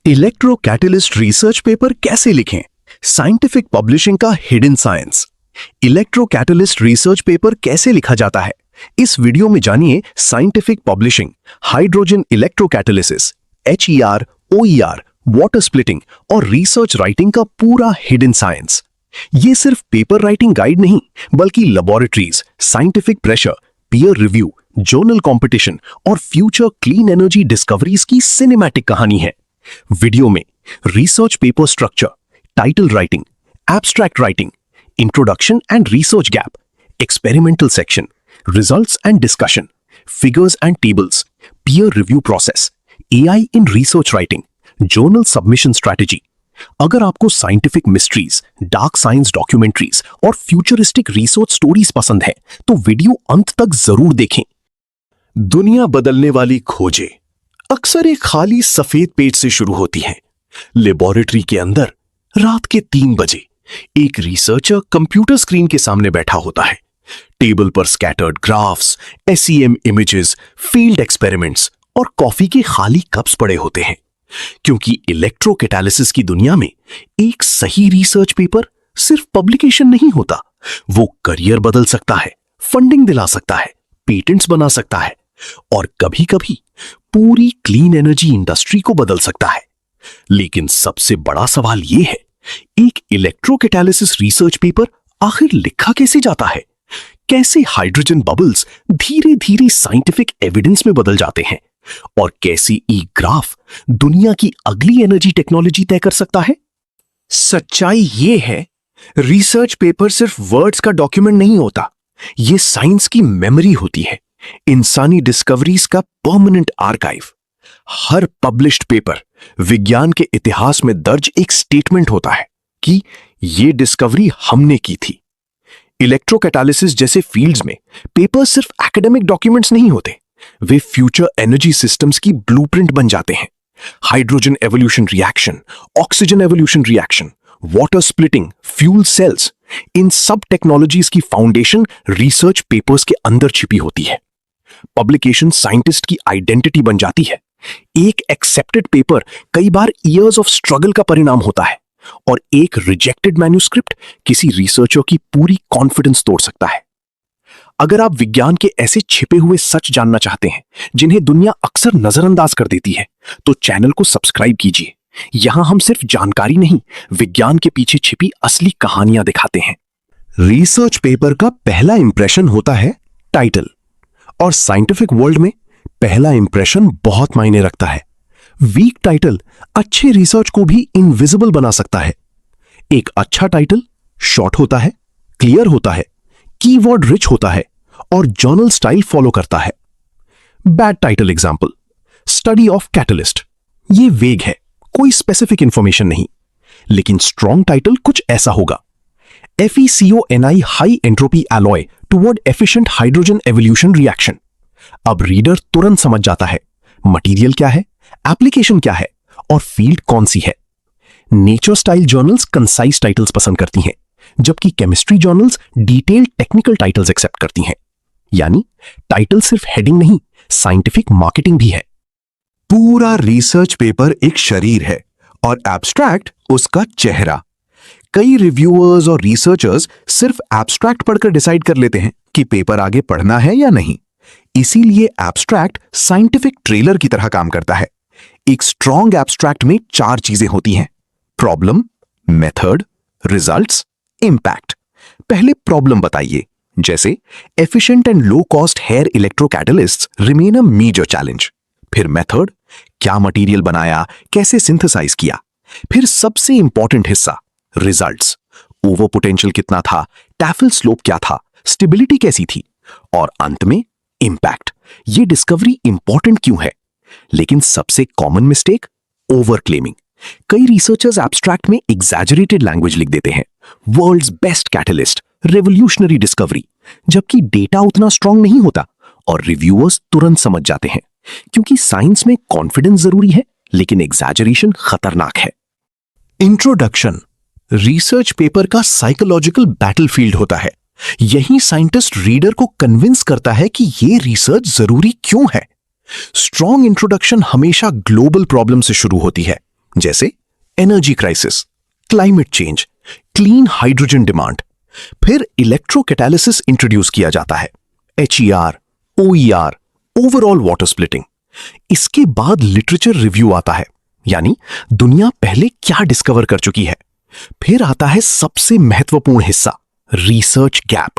इलेक्ट्रोकैटलिस्ट research paper कैसे लिखें? Scientific publishing का hidden science. Electrocatalyst research paper कैसे लिखा जाता है? इस वीडियो में जानिए scientific publishing, hydrogen electrocatalysis, HER, OER, water splitting और रिसर्च राइटिंग का पूरा हिडन साइंस। ये सिर्फ पेपर राइटिंग गाइड नहीं, बल्कि laboratories, scientific pressure, peer review, journal competition और फ्यूचर क्लीन एनर्जी डिस्कवरीज की सिनेमैटिक कहानी है। वीडियो में research paper structure, title writing, abstract writing, introduction and research gap, experimental section, results and discussion, figures and tables, peer review process, AI in research writing, journal submission strategy. अगर आपको scientific mysteries, dark science documentaries और futuristic research stories पसंद है तो video अंत तक जरूर देखें। दुनिया बदलने वाली खोजें अक्सर एक खाली सफेद पेज से शुरू होती हैं। लेबोरेटरी के अंदर रात के 3 बजे एक रिसर्चर कंप्यूटर स्क्रीन के सामने बैठा होता है। टेबल पर scattered graphs, SEM images, field experiments और कॉफी के खाली कप्स पड़े होते हैं। क्योंकि इलेक्ट्रोकैटालिसिस की दुनिया में एक सही रिसर्च पेपर सिर्फ पब्लिकेशन नहीं होता, वो करियर बदल सकता है, फंडिंग दिला सकता है, पेटेंट्स बना सकता है और कभी-कभी पूरी क्लीन एनर्जी इंडस्ट्री को बदल सकता है। लेकिन सबसे बड़ा सवाल यह है, एक इलेक्ट्रोकैटालिसिस रिसर्च पेपर आखिर लिखा कैसे जाता है? कैसे हाइड्रोजन बबल्स धीरे-धीरे साइंटिफिक एविडेंस में बदल जाते हैं और कैसे ग्राफ दुनिया की अगली एनर्जी टेक्नोलॉजी तय कर सकता है? सच्चाई यह है, रिसर्च पेपर सिर्फ वर्ड्स का डॉक्यूमेंट नहीं होता, यह साइंस की मेमोरी होती है, इंसानी डिस्कवरीज का परमानेंट आर्काइव। हर पब्लिश्ड पेपर विज्ञान के इतिहास में दर्ज एक स्टेटमेंट होता है कि यह डिस्कवरी हमने की थी। इलेक्ट्रोकैटालिसिस जैसे फील्ड्स में पेपर सिर्फ एकेडमिक डॉक्यूमेंट्स नहीं होते, वे फ्यूचर एनर्जी सिस्टम्स की ब्लूप्रिंट बन जाते हैं। Hydrogen evolution reaction, oxygen evolution reaction, water splitting, fuel cells, इन सब टेक्नोलॉजीज की फाउंडेशन रिसर्च पेपर्स के अंदर छिपी होती है। पब्लिकेशन साइंटिस्ट की आइडेंटिटी बन जाती है। एक एक्सेप्टेड पेपर कई बार ईयर्स ऑफ स्ट्रगल का परिणाम होता है और एक रिजेक्टेड मैन्युस्क्रिप्ट किसी रिसर्चर की पूरी कॉन्फिडेंस तोड़ सकता है। अगर आप विज्ञान के ऐसे छिपे हुए सच जानना चाहते हैं जिन्हें दुनिया अक्सर नजरअंदाज कर देती है, तो चैनल को सब्सक्राइब कीजिए। यहां हम सिर्फ जानकारी नहीं, विज्ञान के पीछे छिपी असली कहानियां दिखाते हैं। रिसर्च पेपर का पहला इंप्रेशन होता है टाइटल, और साइंटिफिक वर्ल्ड में पहला इंप्रेशन बहुत मायने रखता है। वीक टाइटल अच्छे रिसर्च को भी इनविजिबल बना सकता है। एक अच्छा टाइटल शॉर्ट होता है, क्लियर होता है, कीवर्ड रिच होता है और जर्नल स्टाइल फॉलो करता है। Bad title example, study of catalyst, ये वेग है, कोई स्पेसिफिक इंफॉर्मेशन नहीं। लेकिन स्ट्रॉन्ग टाइटल कुछ ऐसा होगा, FeCO(Ni) high entropy alloy toward efficient hydrogen evolution reaction. अब रीडर तुरंत समझ जाता है मटेरियल क्या है, एप्लीकेशन क्या है और फील्ड कौन सी है। Nature style journals concise titles पसंद करती हैं, जबकि chemistry journals detailed technical titles accept करती हैं। यानी टाइटल सिर्फ हेडिंग नहीं, साइंटिफिक मार्केटिंग भी है। पूरा रिसर्च पेपर एक शरीर है और एब्स्ट्रैक्ट उसका चेहरा। कई रिव्यूअर्स और रिसर्चर्स सिर्फ एब्स्ट्रैक्ट पढ़कर डिसाइड कर लेते हैं कि पेपर आगे पढ़ना है या नहीं। इसीलिए एब्स्ट्रैक्ट साइंटिफिक ट्रेलर की तरह काम करता है। एक स्ट्रॉन्ग एब्स्ट्रैक्ट में 4 चीजें होती हैं: प्रॉब्लम, मेथड, रिजल्ट्स, इंपैक्ट। पहले प्रॉब्लम बताइए, जैसे efficient and low cost HER electrocatalysts remain a major challenge. फिर मेथड, क्या मटेरियल बनाया, कैसे सिंथेसाइज किया। फिर सबसे इंपॉर्टेंट हिस्सा, रिजल्ट्स, ओवर पोटेंशियल कितना था, टैफल स्लोप क्या था, स्टेबिलिटी कैसी थी। और अंत में इंपैक्ट, ये डिस्कवरी इंपॉर्टेंट क्यों है। लेकिन सबसे कॉमन मिस्टेक, ओवर क्लेमिंग। कई रिसर्चर्स एब्स्ट्रैक्ट में एग्जैजरेटेड लैंग्वेज लिख देते हैं, world's best catalyst, revolutionary discovery, जबकि डेटा उतना स्ट्रांग नहीं होता और रिव्यूअर्स तुरंत समझ जाते हैं। क्योंकि साइंस में कॉन्फिडेंस जरूरी है, लेकिन एग्जैजरेशन खतरनाक है। इंट्रोडक्शन रिसर्च पेपर का साइकोलॉजिकल बैटलफील्ड होता है। यही साइंटिस्ट रीडर को कन्विंस करता है कि यह रिसर्च जरूरी क्यों है। स्ट्रॉन्ग इंट्रोडक्शन हमेशा ग्लोबल प्रॉब्लम से शुरू होती है, जैसे energy crisis, climate change, clean hydrogen demand. फिर इलेक्ट्रोकैटालिसिस इंट्रोड्यूस किया जाता है, HER, OER, overall water splitting. इसके बाद लिटरेचर रिव्यू आता है, यानी दुनिया पहले क्या डिस्कवर कर चुकी है। फिर आता है सबसे महत्वपूर्ण हिस्सा, रिसर्च गैप।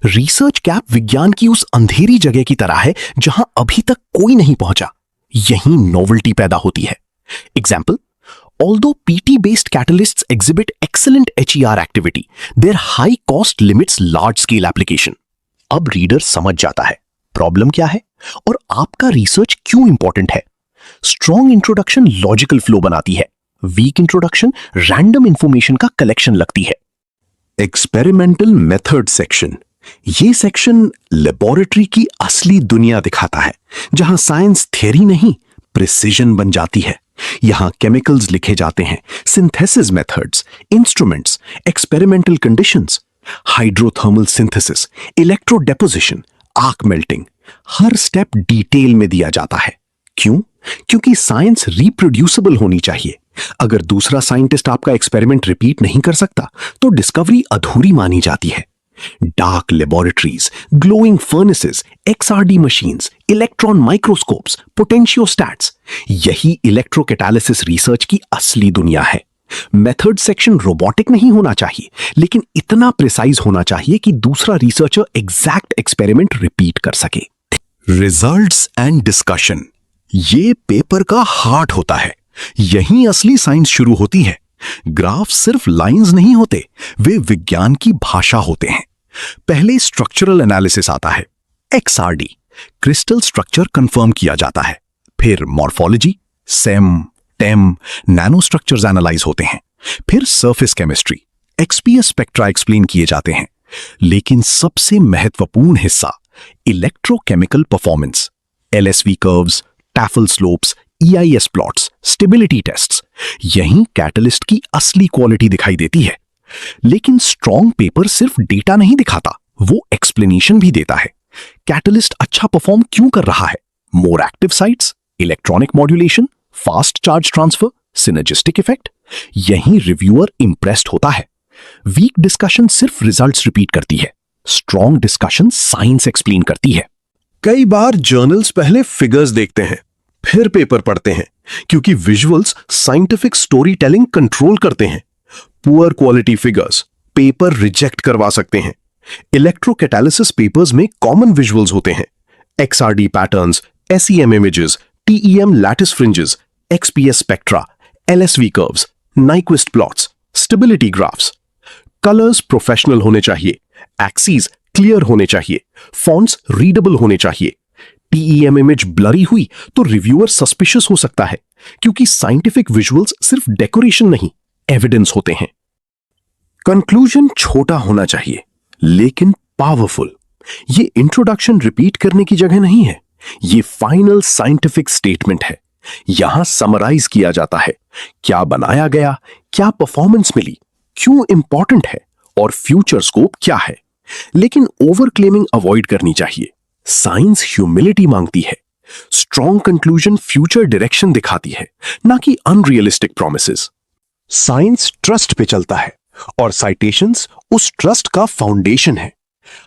रिसर्च गैप विज्ञान की उस अंधेरी जगह की तरह है जहां अभी तक कोई नहीं पहुंचा। यहीं नोवेल्टी पैदा होती है। Example, although PT-based catalysts exhibit excellent HER activity, their high cost limits large-scale application. अब रीडर समझ जाता है प्रॉब्लम क्या है और आपका रिसर्च क्यों इंपॉर्टेंट है। स्ट्रॉन्ग इंट्रोडक्शन लॉजिकल फ्लो बनाती है, वीक इंट्रोडक्शन रैंडम इंफॉर्मेशन का कलेक्शन लगती है। एक्सपेरिमेंटल मेथड सेक्शन, ये सेक्शन लेबोरेटरी की असली दुनिया दिखाता है, जहां साइंस थियरी नहीं प्रिसिजन बन जाती है। यहां केमिकल्स लिखे जाते हैं, synthesis methods, instruments, experimental conditions, hydrothermal synthesis, electrodeposition, arc melting, हर स्टेप डिटेल में दिया जाता है। क्यों? क्योंकि साइंस रिप्रोड्यूसिबल होनी चाहिए। अगर दूसरा साइंटिस्ट आपका एक्सपेरिमेंट रिपीट नहीं कर सकता तो डिस्कवरी अधूरी मानी जाती है। Dark laboratories, glowing furnaces, XRD machines, electron microscopes, potentiostats, यही इलेक्ट्रोकैटालिसिस रिसर्च की असली दुनिया है। मेथड सेक्शन रोबोटिक नहीं होना चाहिए, लेकिन इतना प्रिसाइज होना चाहिए कि दूसरा रिसर्चर एग्जैक्ट एक्सपेरिमेंट रिपीट कर सके। रिजल्ट्स एंड डिस्कशन, ये पेपर का हार्ट होता है। यहीं असली साइंस शुरू होती है। ग्राफ सिर्फ लाइंस नहीं होते, वे विज्ञान की भाषा होते हैं। पहले स्ट्रक्चरल एनालिसिस आता है, XRD, क्रिस्टल स्ट्रक्चर कंफर्म किया जाता है। फिर morphology, SEM, TEM, nanostructures analyse होते हैं। फिर surface chemistry, XPS spectra explain किए जाते हैं। लेकिन सबसे महत्वपूर्ण हिस्सा, electrochemical performance, LSV curves, Tafel slopes, EIS plots, stability tests, यहीं कैटलिस्ट की असली क्वालिटी दिखाई देती है। लेकिन स्ट्रॉन्ग पेपर सिर्फ डेटा नहीं दिखाता, वो एक्सप्लेनेशन भी देता है। कैटलिस्ट अच्छा परफॉर्म क्यों कर रहा है? More active sites, electronic modulation, fast charge transfer, synergistic effect, यहीं रिव्यूअर इंप्रेस्ड होता है। वीक डिस्कशन सिर्फ रिजल्ट्स रिपीट करती है, स्ट्रॉन्ग डिस्कशन साइंस एक्सप्लेन करती है। कई बार जर्नल्स पहले फिगर्स देखते हैं, फिर पेपर पढ़ते हैं, क्योंकि visuals scientific story telling control करते हैं। Poor quality figures paper reject करवा सकते हैं। इलेक्ट्रोकैटालिसिस पेपर्स में कॉमन विजुअल्स होते हैं, XRD patterns, SEM images, TEM lattice fringes, XPS spectra, LSV curves, Nyquist plots, stability graphs. Colours professional होने चाहिए, एक्सीज क्लियर होने चाहिए, फॉन्ट्स रीडेबल होने चाहिए। TEM इमेज ब्लरी हुई तो रिव्यूअर सस्पिशियस हो सकता है, क्योंकि साइंटिफिक विजुअल्स सिर्फ डेकोरेशन नहीं, एविडेंस होते हैं। कंक्लूजन छोटा होना चाहिए लेकिन पावरफुल। ये इंट्रोडक्शन रिपीट करने की जगह नहीं है, ये फाइनल साइंटिफिक स्टेटमेंट है। यहां समराइज किया जाता है क्या बनाया गया, क्या परफॉर्मेंस मिली, क्यों इंपॉर्टेंट है और फ्यूचर स्कोप क्या है। लेकिन ओवर क्लेमिंग अवॉइड करनी चाहिए। साइंस ह्यूमिलिटी मांगती है। स्ट्रॉन्ग कंक्लूजन फ्यूचर डायरेक्शन दिखाती है, ना कि अनरियलिस्टिक प्रॉमिसेस। साइंस ट्रस्ट पे चलता है और साइटेशंस उस ट्रस्ट का फाउंडेशन है।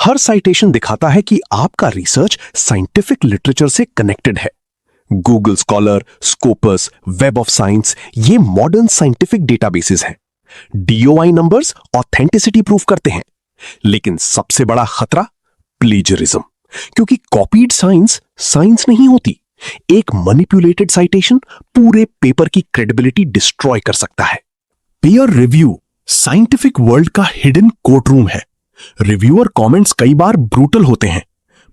हर साइटेशन दिखाता है कि आपका रिसर्च साइंटिफिक लिटरेचर से कनेक्टेड है। Google scholar, Scopus, web of science, ये मॉडर्न साइंटिफिक डेटाबेसेस हैं। DOI नंबर्स ऑथेंटिसिटी प्रूफ करते हैं। लेकिन सबसे बड़ा खतरा प्लेजरिज्म, क्योंकि कॉपीड साइंस साइंस नहीं होती। एक मैनिपुलेटेड साइटेशन पूरे पेपर की क्रेडिबिलिटी डिस्ट्रॉय कर सकता है। पीयर रिव्यू साइंटिफिक वर्ल्ड का हिडन कोर्टरूम है। रिव्यूअर कमेंट्स कई बार ब्रूटल होते हैं,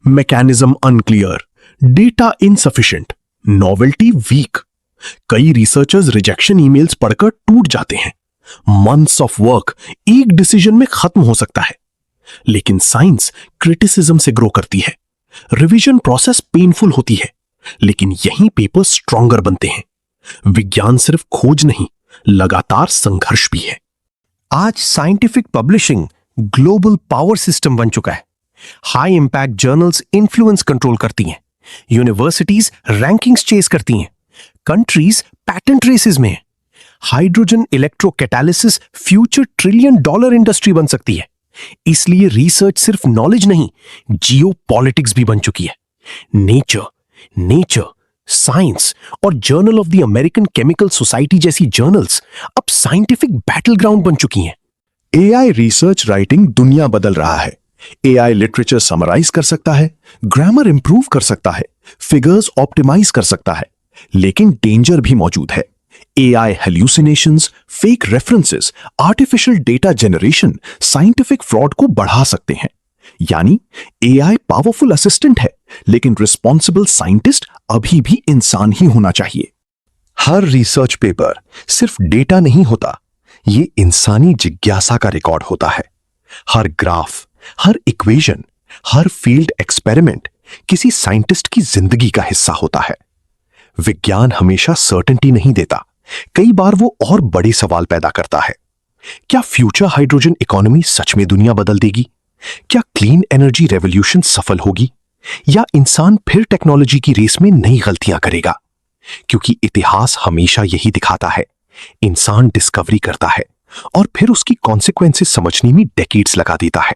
mechanism unclear, data insufficient, novelty weak. कई रिसर्चर्स रिजेक्शन ईमेल्स पढ़कर टूट जाते हैं। मंथ्स ऑफ वर्क एक डिसीजन में खत्म हो सकता है। लेकिन साइंस क्रिटिसिज्म से ग्रो करती है। रिवीजन प्रोसेस पेनफुल होती है, लेकिन यही पेपर स्ट्रॉन्गर बनते हैं। विज्ञान सिर्फ खोज नहीं, लगातार संघर्ष भी है। आज scientific publishing global power system बन चुका है। High impact journals influence control करती हैं, यूनिवर्सिटीज रैंकिंग्स चेस करती हैं, कंट्रीज पैटेंट रेसेस में हैं। हाइड्रोजन इलेक्ट्रोकैटालिसिस फ्यूचर $1 ट्रिलियन इंडस्ट्री बन सकती है। इसलिए रिसर्च सिर्फ नॉलेज नहीं, जियो पॉलिटिक्स भी बन चुकी है। नेचर, साइंस और journal of the American chemical society जैसी जर्नल्स अब साइंटिफिक बैटल ग्राउंड बन चुकी हैं। एआई रिसर्च राइटिंग दुनिया बदल रहा है। एआई लिटरेचर समराइज कर सकता है, ग्रामर इंप्रूव कर सकता है, फिगर्स ऑप्टिमाइज कर सकता है, लेकिन डेंजर भी मौजूद है। AI hallucinations, fake references, artificial data generation scientific fraud को बढ़ा सकते हैं। यानी एआई पावरफुल असिस्टेंट है, लेकिन रिस्पॉन्सिबल साइंटिस्ट अभी भी इंसान ही होना चाहिए। हर रिसर्च पेपर सिर्फ डेटा नहीं होता, ये इंसानी जिज्ञासा का रिकॉर्ड होता है। हर ग्राफ, हर इक्वेशन, हर फील्ड एक्सपेरिमेंट किसी साइंटिस्ट की जिंदगी का हिस्सा होता है। विज्ञान हमेशा सर्टेनिटी नहीं देता, कई बार वो और बड़े सवाल पैदा करता है। क्या फ्यूचर हाइड्रोजन इकोनॉमी सच में दुनिया बदल देगी? क्या क्लीन एनर्जी रेवोल्यूशन सफल होगी? या इंसान फिर टेक्नोलॉजी की रेस में नई गलतियां करेगा? क्योंकि इतिहास हमेशा यही दिखाता है, इंसान डिस्कवरी करता है और फिर उसकी कॉन्सिक्वेंसेस समझने में डेकेड्स लगा देता है।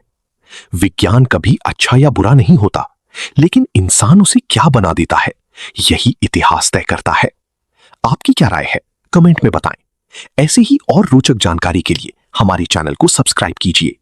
विज्ञान कभी अच्छा या बुरा नहीं होता, लेकिन इंसान उसे क्या बना देता है, यही इतिहास तय करता है। आपकी क्या राय है? कमेंट में बताएं। ऐसे ही और रोचक जानकारी के लिए हमारे चैनल को सब्सक्राइब कीजिए।